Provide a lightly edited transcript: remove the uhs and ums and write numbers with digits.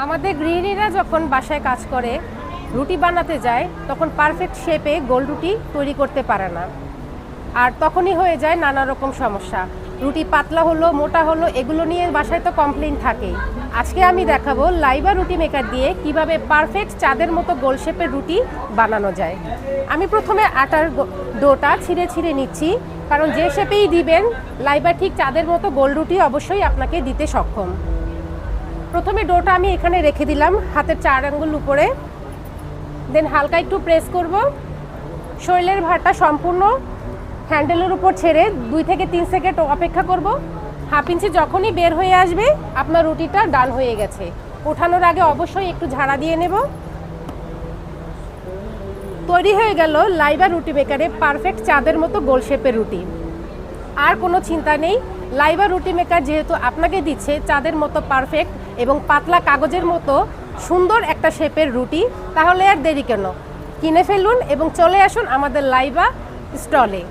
আমাদের গৃহিণীরা যখন বাসায় কাজ করে রুটি বানাতে যায় তখন পারফেক্ট শেপে গোল রুটি তৈরি করতে পারে না, আর তখনই হয়ে যায় নানা রকম সমস্যা। রুটি পাতলা হলো, মোটা হলো, এগুলো নিয়ে বাসায় তো কমপ্লেইন থাকেই। আজকে আমি দেখাবো লাইবা রুটি মেকার দিয়ে কিভাবে পারফেক্ট চাঁদের মতো গোল শেপের রুটি বানানো যায়। আমি প্রথমে আটার ডোটা ছিঁড়ে ছিঁড়ে নিচ্ছি, কারণ যে শেপেই দিবেন লাইবা ঠিক চাঁদের মতো গোল রুটি অবশ্যই আপনাকে দিতে সক্ষম। প্রথমে ডোটা আমি এখানে রেখে দিলাম হাতের 4 আঙ্গুল উপরে, দেন হালকা একটু প্রেস করব। শরীরের ভারটা সম্পূর্ণ হ্যান্ডেলের উপর ছেড়ে 2 থেকে 3 সেকেন্ড অপেক্ষা করব। হাফ ইঞ্চি যখনই বের হয়ে আসবে আপনার রুটিটা ডান হয়ে গেছে। ওঠানোর আগে অবশ্যই একটু ঝাড়া দিয়ে নেব। তৈরি হয়ে গেল লাইবা রুটি মেকারে পারফেক্ট চাঁদের মতো গোল শেপের রুটি। আর কোনো চিন্তা নেই, লাইবা রুটি মেকার যেহেতু আপনাকে দিচ্ছে চাঁদের মতো পারফেক্ট এবং পাতলা কাগজের মতো সুন্দর একটা শেপের রুটি, তাহলে আর দেরি কেন, কিনে ফেলুন এবং চলে আসুন আমাদের লাইবা স্টলে।